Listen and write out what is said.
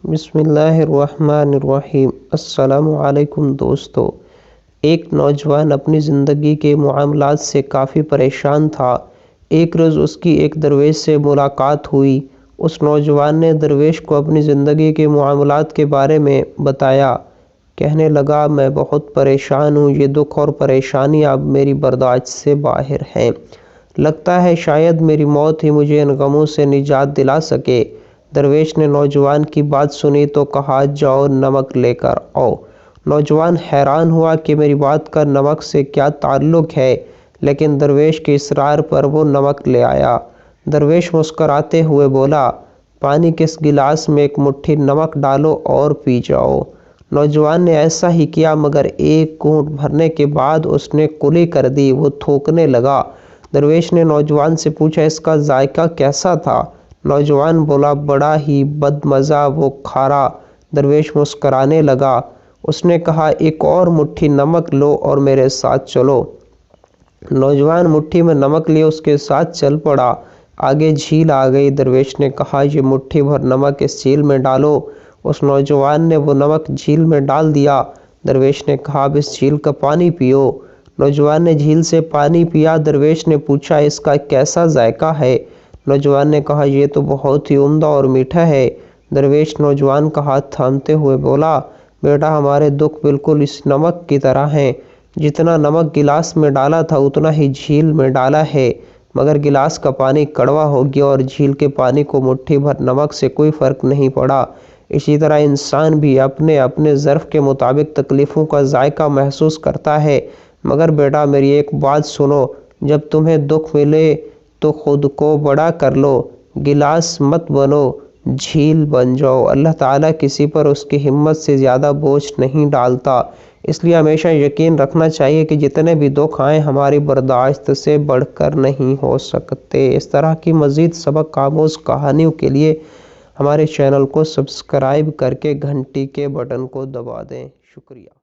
بسم اللہ الرحمن الرحیم۔ السلام علیکم دوستو۔ ایک نوجوان اپنی زندگی کے معاملات سے کافی پریشان تھا۔ ایک روز اس کی ایک درویش سے ملاقات ہوئی۔ اس نوجوان نے درویش کو اپنی زندگی کے معاملات کے بارے میں بتایا۔ کہنے لگا، میں بہت پریشان ہوں، یہ دکھ اور پریشانی اب میری برداشت سے باہر ہیں۔ لگتا ہے شاید میری موت ہی مجھے ان غموں سے نجات دلا سکے۔ درویش نے نوجوان کی بات سنی تو کہا، جاؤ نمک لے کر آؤ۔ نوجوان حیران ہوا کہ میری بات کا نمک سے کیا تعلق ہے، لیکن درویش کے اصرار پر وہ نمک لے آیا۔ درویش مسکراتے ہوئے بولا، پانی کے اس گلاس میں ایک مٹھی نمک ڈالو اور پی جاؤ۔ نوجوان نے ایسا ہی کیا، مگر ایک گھونٹ بھرنے کے بعد اس نے کلی کر دی، وہ تھوکنے لگا۔ درویش نے نوجوان سے پوچھا، اس کا ذائقہ کیسا تھا؟ نوجوان بولا، بڑا ہی بدمزہ و کھارا۔ درویش مسکرانے لگا۔ اس نے کہا، ایک اور مٹھی نمک لو اور میرے ساتھ چلو۔ نوجوان مٹھی میں نمک لیے اس کے ساتھ چل پڑا۔ آگے جھیل آ گئی۔ درویش نے کہا، یہ مٹھی بھر نمک اس جھیل میں ڈالو۔ اس نوجوان نے وہ نمک جھیل میں ڈال دیا۔ درویش نے کہا، اب اس جھیل کا پانی پیو۔ نوجوان نے جھیل سے پانی پیا۔ درویش نے پوچھا، اس کا کیسا ذائقہ ہے؟ نوجوان نے کہا، یہ تو بہت ہی عمدہ اور میٹھا ہے۔ درویش نوجوان کا ہاتھ تھامتے ہوئے بولا، بیٹا، ہمارے دکھ بالکل اس نمک کی طرح ہیں۔ جتنا نمک گلاس میں ڈالا تھا اتنا ہی جھیل میں ڈالا ہے، مگر گلاس کا پانی کڑوا ہو گیا اور جھیل کے پانی کو مٹھی بھر نمک سے کوئی فرق نہیں پڑا۔ اسی طرح انسان بھی اپنے اپنے ظرف کے مطابق تکلیفوں کا ذائقہ محسوس کرتا ہے۔ مگر بیٹا، میری ایک بات سنو، جب تمہیں دکھ ملے تو خود کو بڑا کر لو، گلاس مت بنو، جھیل بن جاؤ۔ اللہ تعالیٰ کسی پر اس کی ہمت سے زیادہ بوجھ نہیں ڈالتا، اس لیے ہمیشہ یقین رکھنا چاہیے کہ جتنے بھی دکھ آئیں ہماری برداشت سے بڑھ کر نہیں ہو سکتے۔ اس طرح کی مزید سبق آموز کہانیوں کے لیے ہمارے چینل کو سبسکرائب کر کے گھنٹی کے بٹن کو دبا دیں۔ شکریہ۔